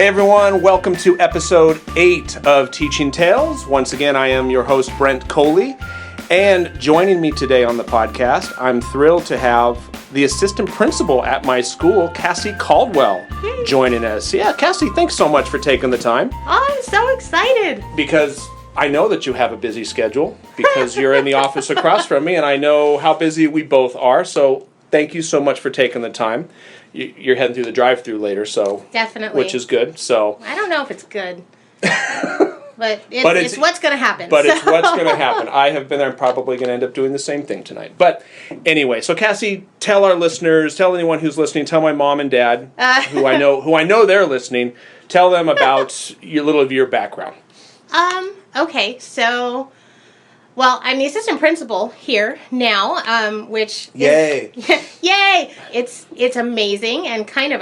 Hey everyone, welcome to episode 8 of Teaching Tales. Once again, I am your host, Brent Coley, and joining me today on the podcast, I'm thrilled to have the assistant principal at my school, Cassie Caldwell, joining us. Yeah, Cassie, thanks so much for taking the time. Oh, I'm so excited. Because I know that you have a busy schedule, because you're in the office across from me, and I know how busy we both are, so thank you so much for taking the time. You're heading through the drive-thru later, so definitely, which is good. So I don't know if it's good, but it's what's going to happen. But it's what's going to happen. I have been there. I'm probably going to end up doing the same thing tonight. But anyway, so Cassie, tell our listeners, tell anyone who's listening, tell my mom and dad, who I know they're listening, tell them about your background. Okay, so. Well, I'm the assistant principal here now, which yay, yay! It's amazing and kind of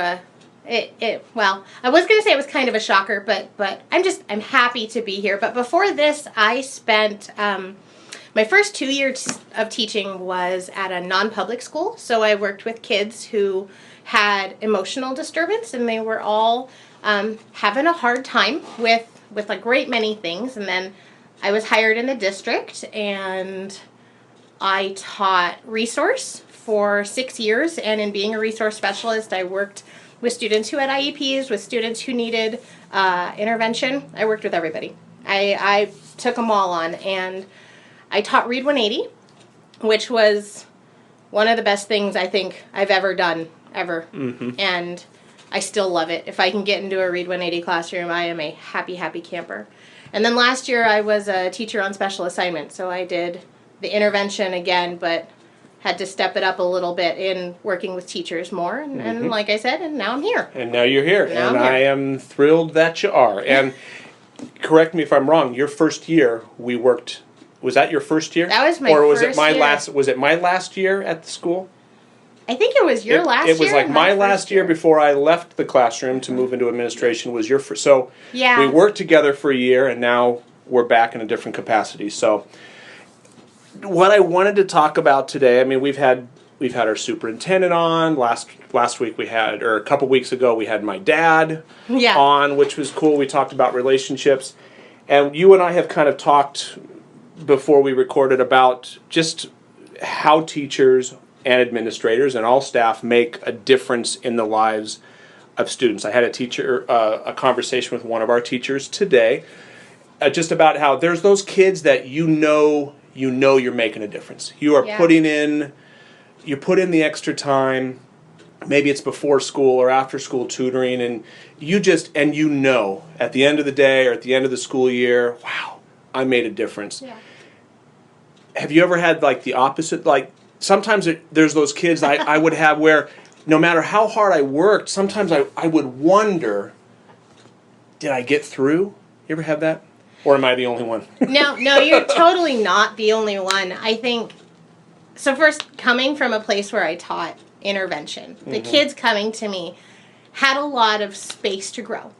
well, I was going to say it was kind of a shocker, but I'm happy to be here. But before this, I spent my first 2 years of teaching was at a non-public school. So I worked with kids who had emotional disturbance, and they were all having a hard time with a great many things, and then I was hired in the district, and I taught resource for 6 years, and in being a resource specialist, I worked with students who had IEPs, with students who needed intervention. I worked with everybody. I took them all on, and I taught Read 180, which was one of the best things I think I've ever done, ever. Mm-hmm. And I still love it. If I can get into a Read 180 classroom, I am a happy, happy camper. And then last year I was a teacher on special assignment, so I did the intervention again, but had to step it up a little bit in working with teachers more. And like I said, and now I'm here. And now you're here, and I am thrilled that you are. And correct me if I'm wrong, your first year we worked, was that your first year? That was my first year. Or was it my last year at the school? I think it was your last year. It was like my last year before I left the classroom to move into administration was your first. So yeah. We worked together for a year, and now we're back in a different capacity. So what I wanted to talk about today, I mean, we've had our superintendent on last week. A couple weeks ago we had my dad on, which was cool. We talked about relationships, and you and I have kind of talked before we recorded about just how teachers and administrators and all staff make a difference in the lives of students. I had a conversation with one of our teachers today, just about how there's those kids that you know you're making a difference. You are putting in the extra time. Maybe it's before school or after school tutoring, and you know at the end of the day or at the end of the school year, wow, I made a difference. Yeah. Have you ever had like the opposite, like? Sometimes there's those kids I would have where no matter how hard I worked, sometimes I would wonder, did I get through? You ever have that? Or am I the only one? No, you're totally not the only one. I think, so first, coming from a place where I taught intervention, the kids coming to me had a lot of space to grow.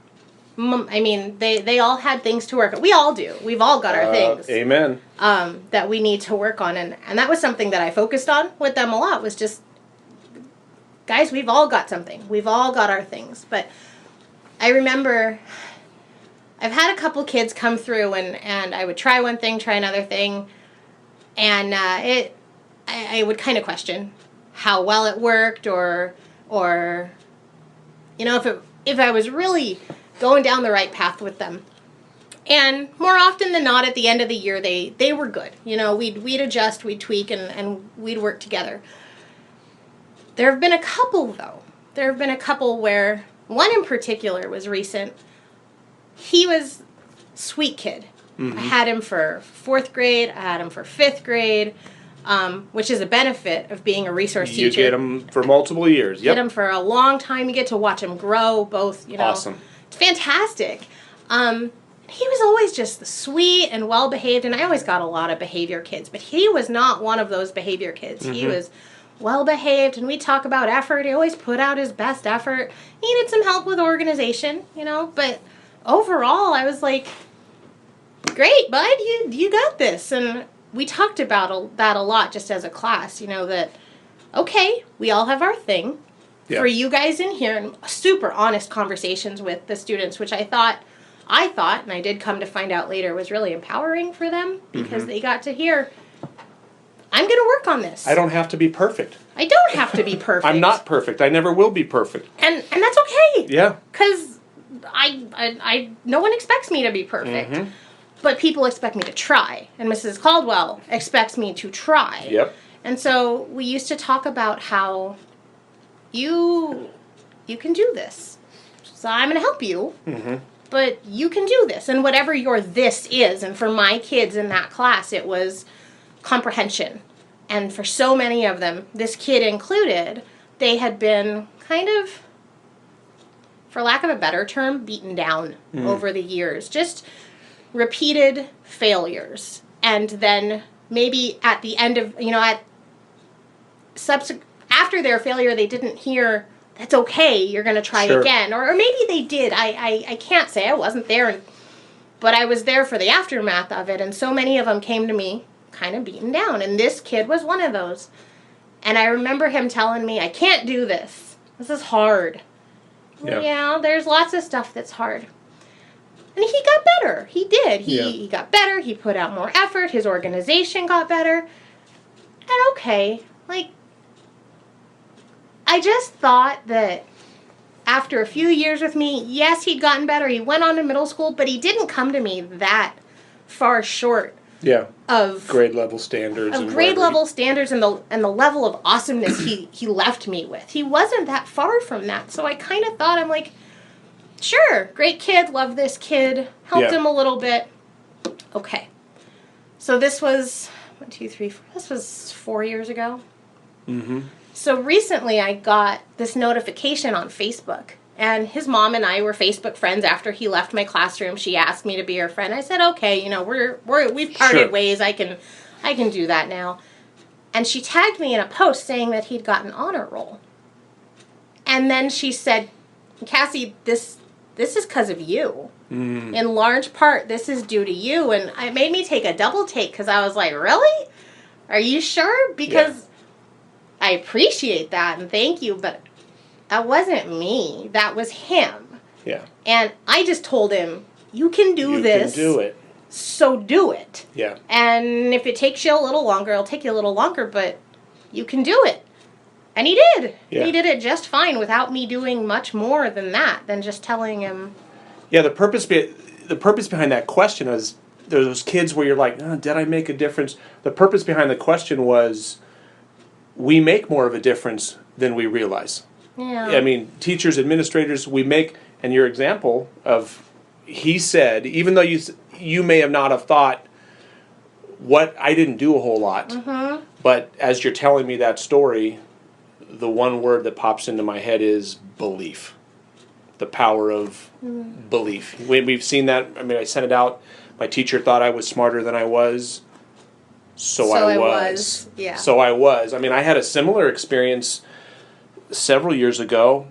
I mean, they all had things to work on. We all do. We've all got our things. Amen. That we need to work on. And that was something that I focused on with them a lot, was just, guys, we've all got something. We've all got our things. But I remember I've had a couple kids come through, and I would try one thing, try another thing, and I would kind of question how well it worked, or you know, if I was really going down the right path with them. And more often than not, at the end of the year, they were good. You know, we'd adjust, we'd tweak, and we'd work together. There have been a couple, though. There have been a couple where, one in particular was recent. He was a sweet kid. I had him for 4th grade. I had him for 5th grade, which is a benefit of being a resource teacher. You get him for multiple years. Yep. Get him for a long time. You get to watch him grow, both, you know. Awesome. It's fantastic. He was always just sweet and well-behaved, and I always got a lot of behavior kids, but he was not one of those behavior kids. He was well-behaved, and we talk about effort. He always put out his best effort. He needed some help with organization, you know, but overall, I was like, great, bud, you got this. And we talked about that a lot just as a class, you know, that, okay, we all have our thing. for you guys in here and super honest conversations with the students, which I thought, and I did come to find out later, was really empowering for them because they got to hear, I'm going to work on this. I don't have to be perfect. I don't have to be perfect. I'm not perfect. I never will be perfect. And that's okay. Yeah. Because I no one expects me to be perfect. But people expect me to try. And Mrs. Caldwell expects me to try. Yep. And so we used to talk about how you can do this. So I'm going to help you. But you can do this. And whatever your this is. And for my kids in that class, it was comprehension. And for so many of them, this kid included, they had been kind of, for lack of a better term, beaten down over the years. Just repeated failures. And then maybe at the end of, after their failure, they didn't hear, that's okay, you're going to try it again. Or maybe they did. I can't say. I wasn't there. But I was there for the aftermath of it. And so many of them came to me kind of beaten down. And this kid was one of those. And I remember him telling me, I can't do this. This is hard. Yeah, there's lots of stuff that's hard. And he got better. He did. He got better. He put out more effort. His organization got better. And okay, I just thought that after a few years with me, yes, he'd gotten better. He went on to middle school, but he didn't come to me that far short. Of grade level standards. Of grade level standards and the level of awesomeness he left me with. He wasn't that far from that. So I kind of thought, I'm like, sure, great kid, love this kid, helped him a little bit. Okay. So this was, 1, 2, 3, 4, this was 4 years ago. So recently I got this notification on Facebook. And his mom and I were Facebook friends after he left my classroom. She asked me to be her friend. I said, okay, we've parted ways. I can do that now. And she tagged me in a post saying that he'd got an honor roll. And then she said, Cassie, this is because of you. In large part, this is due to you. And it made me take a double take because I was like, really? Are you sure? Because I appreciate that and thank you, but that wasn't me. That was him. Yeah. And I just told him, you can do this. You can do it. So do it. Yeah. And if it takes you a little longer, it'll take you a little longer, but you can do it. And he did. Yeah. He did it just fine without me doing much more than that, than just telling him. Yeah, the purpose behind that question is there's those kids where you're like, did I make a difference? The purpose behind the question was we make more of a difference than we realize. Yeah. I mean, teachers, administrators, we make, and your example of, he said, even though you may have not have thought, what, I didn't do a whole lot, but as you're telling me that story, the one word that pops into my head is belief. The power of belief. We've seen that. I mean, I sent it out. My teacher thought I was smarter than I was, so I was. Yeah. So I was. I mean, I had a similar experience several years ago.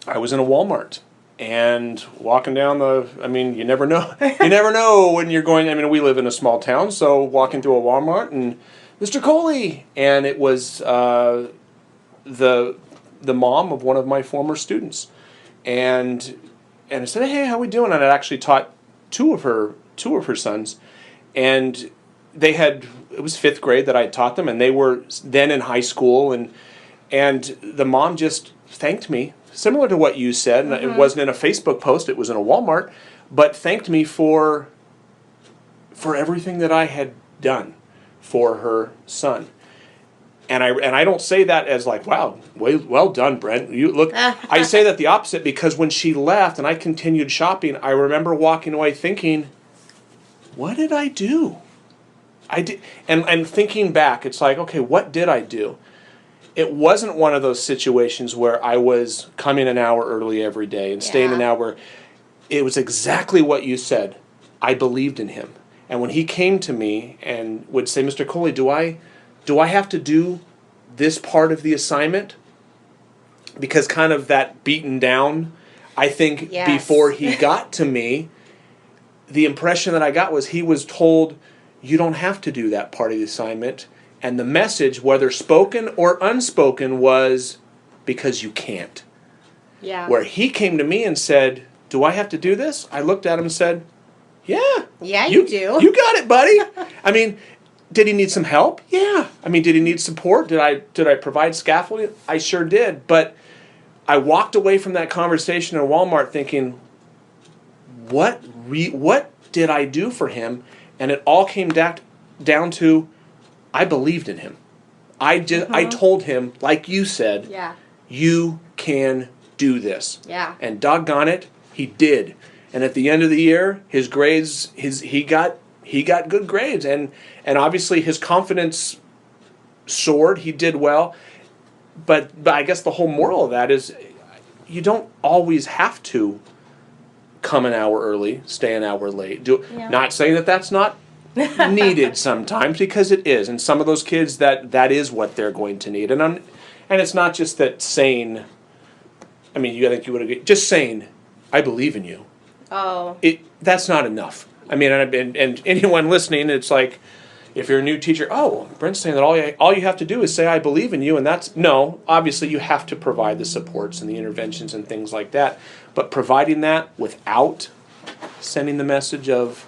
I was in a Walmart and walking down you never know. You never know when you're going. I mean, we live in a small town, so walking through a Walmart and Mr. Coley, and it was the mom of one of my former students, and I said, hey, how we doing? And I actually taught two of her sons, and it was 5th grade that I had taught them, and they were then in high school, and the mom just thanked me, similar to what you said, and it wasn't in a Facebook post, it was in a Walmart, but thanked me for everything that I had done for her son. And I don't say that as like, wow, well done, Brent. You look. I say that the opposite, because when she left and I continued shopping, I remember walking away thinking, what did I do? I did, and thinking back, it's like, okay, what did I do? It wasn't one of those situations where I was coming an hour early every day and staying an hour. It was exactly what you said. I believed in him. And when he came to me and would say, Mr. Coley, do I have to do this part of the assignment? Because kind of that beaten down, I think before he got to me, the impression that I got was he was told, you don't have to do that part of the assignment. And the message, whether spoken or unspoken, was, because you can't. Yeah. Where he came to me and said, do I have to do this? I looked at him and said, yeah. Yeah, you do. You got it, buddy. I mean, did he need some help? Yeah. I mean, did he need support? Did I provide scaffolding? I sure did. But I walked away from that conversation in Walmart thinking, what did I do for him? And it all came down to, I believed in him. I told him, like you said, Yeah. you can do this. Yeah. And doggone it, he did. And at the end of the year, his grades, he got good grades, and obviously his confidence soared. He did well, but I guess the whole moral of that is, you don't always have to come an hour early, stay an hour late. Not saying that that's not needed sometimes, because it is, and some of those kids that is what they're going to need, and it's not just that saying. I mean, I think you would agree. Just saying, I believe in you. Oh. That's not enough. I mean, and anyone listening, it's like, if you're a new teacher, oh, Brent's saying that all you have to do is say, I believe in you, and no, obviously you have to provide the supports and the interventions and things like that, but providing that without sending the message of,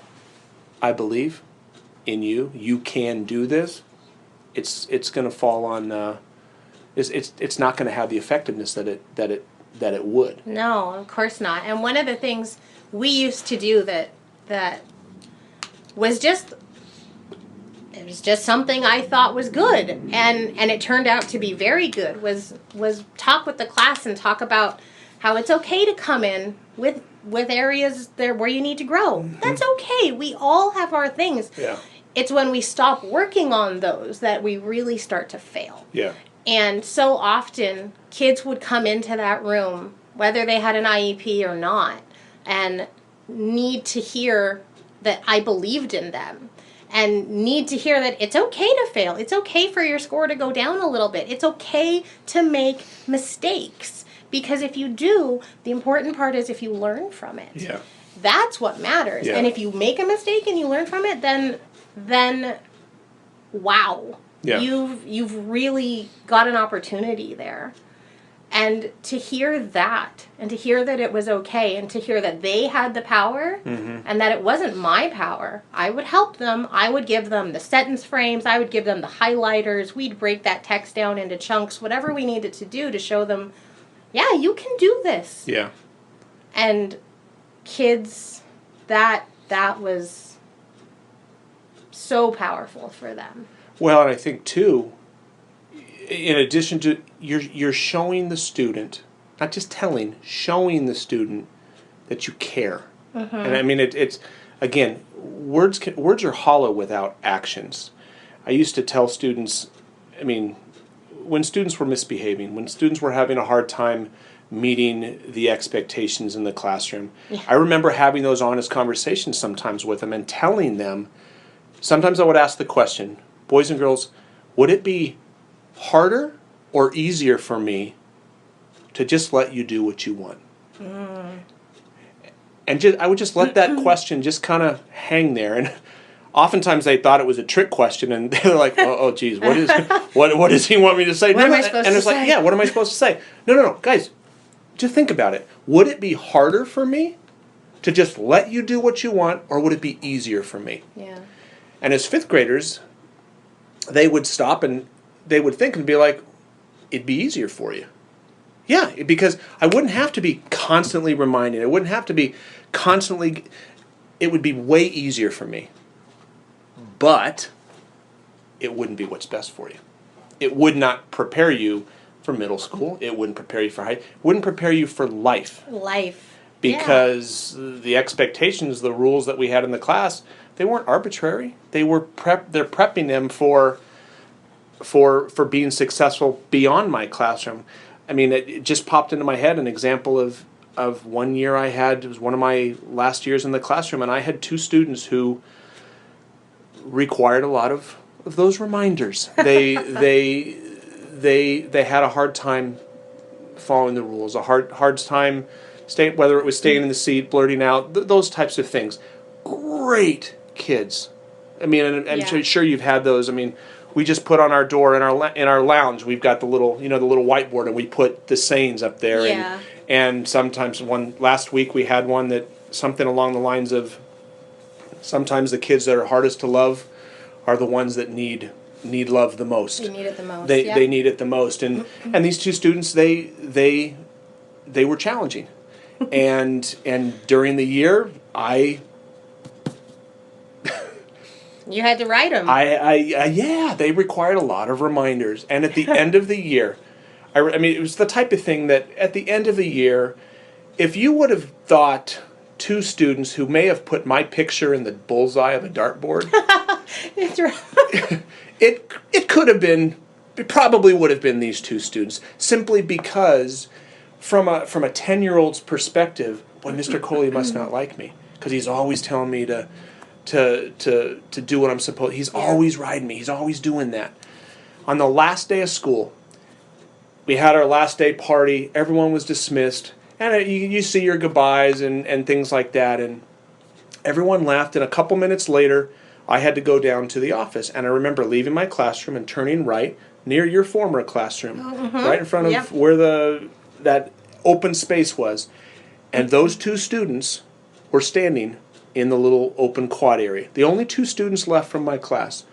I believe in you, you can do this, it's going to fall on, it's not going to have the effectiveness that it would. No, of course not. And one of the things we used to do that was just something I thought was good, and it turned out to be very good, was talk with the class and talk about how it's okay to come in with areas there where you need to grow. Mm-hmm. That's okay. We all have our things. Yeah. It's when we stop working on those that we really start to fail. Yeah. And so often, kids would come into that room, whether they had an IEP or not, and need to hear that I believed in them, and need to hear that it's okay to fail. It's okay for your score to go down a little bit. It's okay to make mistakes, because if you do, the important part is if you learn from it. Yeah. That's what matters. Yeah. And if you make a mistake and you learn from it, then wow. Yeah. You've really got an opportunity there. And to hear that, and to hear that it was okay, and to hear that they had the power, mm-hmm. and that it wasn't my power, I would help them. I would give them the sentence frames. I would give them the highlighters. We'd break that text down into chunks, whatever we needed to do to show them, yeah, you can do this. Yeah. And kids, that was so powerful for them. Well, and I think too, in addition to you're showing the student, not just telling, showing the student that you care. Mm-hmm. And I mean, it's again, words are hollow without actions. I used to tell students, I mean, when students were misbehaving, when students were having a hard time meeting the expectations in the classroom, yeah. I remember having those honest conversations sometimes with them and telling them. Sometimes I would ask the question, boys and girls, would it be harder or easier for me to just let you do what you want? Mm. And I would just let that question just kind of hang there. And oftentimes they thought it was a trick question, and they're like, "Oh, geez, what does he want me to say?" What am I supposed to say? And it's like, "Yeah, what am I supposed to say?" No, guys, just think about it. Would it be harder for me to just let you do what you want, or would it be easier for me? Yeah. And as fifth graders, they would stop and they would think and be like, it'd be easier for you. Yeah, because I wouldn't have to be constantly reminding. It wouldn't have to be constantly, it would be way easier for me. But it wouldn't be what's best for you. It would not prepare you for middle school. It wouldn't prepare you for high. It wouldn't prepare you for life. Because the expectations, the rules that we had in the class, they weren't arbitrary. They're prepping them for being successful beyond my classroom. I mean, it just popped into my head an example of one year I had, it was one of my last years in the classroom, and I had two students who required a lot of those reminders. They had a hard time following the rules, a hard time whether it was staying in the seat, blurting out, those types of things. Great kids. I mean, and I'm sure you've had those. I mean, we just put on our door in our lounge. We've got the little whiteboard, and we put the sayings up there. Yeah. And sometimes last week we had one that something along the lines of, sometimes the kids that are hardest to love are the ones that need love the most. They need it the most. They need it the most. And these two students, they were challenging. and during the year, you had to write them. Yeah, they required a lot of reminders. And at the end of the year, I mean, it was the type of thing that at the end of the year, if you would have thought two students who may have put my picture in the bullseye of a dartboard, It's right. it could have been, it probably would have been these two students, simply because from a 10-year-old's perspective, boy, Mr. Coley must not like me, because he's always telling me to do what I'm supposed. He's always riding me. He's always doing that. On the last day of school, we had our last day party. Everyone was dismissed, and you see your goodbyes and things like that, and everyone left. And a couple minutes later, I had to go down to the office, and I remember leaving my classroom and turning right near your former classroom, right in front of where that open space was, and those two students were standing in the little open quad area. The only two students left from my class.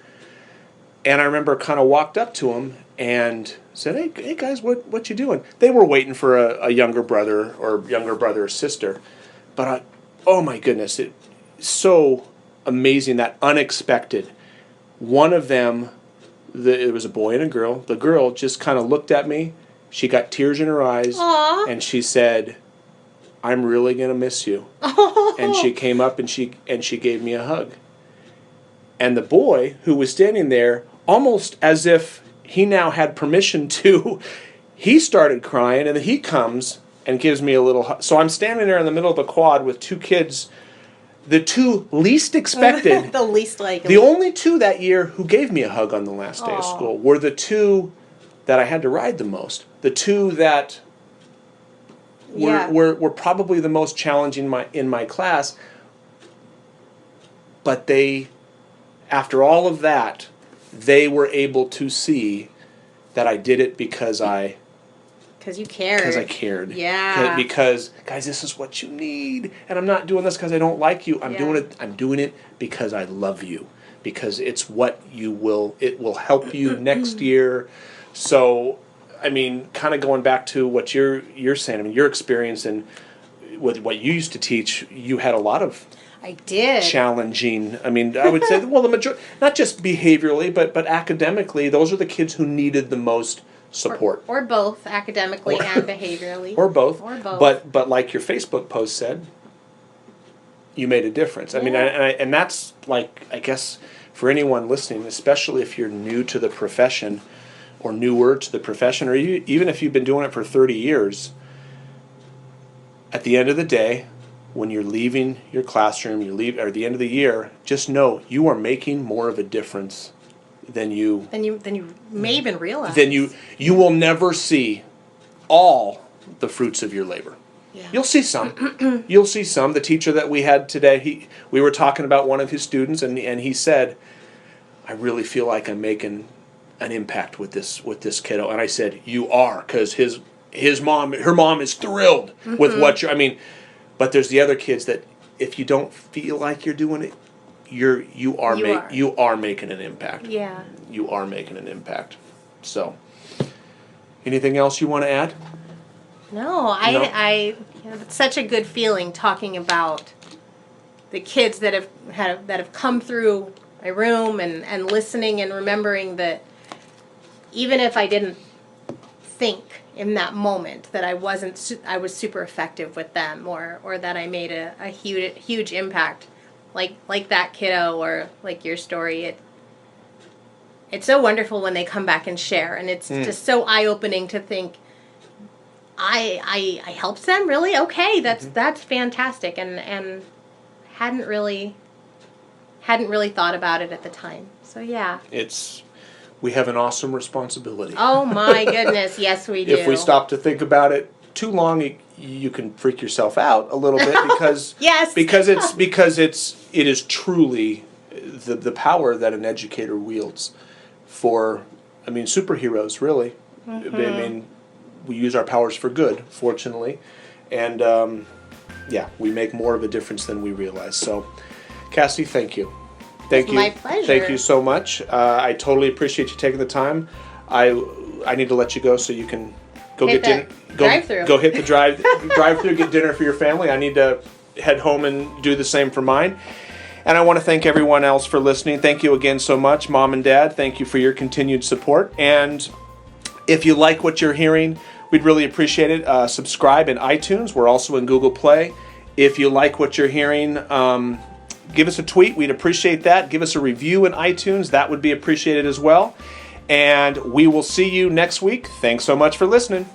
And I remember kind of walked up to them and said, hey guys, what you doing? They were waiting for a younger brother or sister. But oh my goodness, it's so amazing, that unexpected. One of them, it was a boy and a girl. The girl just kind of looked at me. She got tears in her eyes. Aww. And she said, I'm really going to miss you. And she came up and she gave me a hug. And the boy who was standing there, almost as if he now had permission to, he started crying, and then he comes and gives me a little hug. So I'm standing there in the middle of the quad with two kids, the two least expected. The least likely. The only two that year who gave me a hug on the last day of school were the two that I had to ride the most. The two that were probably the most challenging in my class. But they, after all of that, they were able to see that I did it because you cared. Because I cared. Yeah. Because, guys, this is what you need. And I'm not doing this because I don't like you. I'm doing it because I love you. Because it's what it will help you next year. So, I mean, kind of going back to what you're saying, I mean, your experience and with what you used to teach, you had a lot of challenging. I mean, I would say, well, the majority, not just behaviorally, but academically, those are the kids who needed the most support. Or both, academically and behaviorally. Or both. Or both. But like your Facebook post said, you made a difference. I mean, and that's like, I guess, for anyone listening, especially if you're new to the profession or newer to the profession, or even if you've been doing it for 30 years, at the end of the day, when you're leaving your classroom, or at the end of the year, just know you are making more of a difference than you may even realize. Then you will never see all the fruits of your labor. Yeah. You'll see some. You'll see some. The teacher that we had today, we were talking about one of his students, and he said, I really feel like I'm making an impact with this kiddo. And I said, you are, because her mom is thrilled with what you're, I mean, but there's the other kids that if you don't feel like you're doing it, you are making an impact. Yeah. You are making an impact. So, anything else you want to add? No, it's such a good feeling talking about the kids that have come through my room and listening and remembering that even if I didn't think in that moment that I was super effective with them, or that I made a huge impact, like that kiddo, or like your story. It's so wonderful when they come back and share, and it's just so eye-opening to think, I helped them, really? Okay, that's fantastic, and hadn't really thought about it at the time. So yeah. We have an awesome responsibility. Oh my goodness, yes we do. If we stop to think about it too long, you can freak yourself out a little bit because yes. because it is truly the power that an educator wields for, superheroes, really. We use our powers for good, fortunately. And, we make more of a difference than we realize. So, Cassie, thank you. Thank you. My pleasure. Thank you so much. I totally appreciate you taking the time. I need to let you go so you can go Hit get dinner. drive-thru. Go hit the drive-through, get dinner for your family. I need to head home and do the same for mine. And I want to thank everyone else for listening. Thank you again so much, Mom and Dad. Thank you for your continued support. And if you like what you're hearing, we'd really appreciate it. Subscribe in iTunes. We're also in Google Play. If you like what you're hearing, give us a tweet. We'd appreciate that. Give us a review in iTunes. That would be appreciated as well. And we will see you next week. Thanks so much for listening.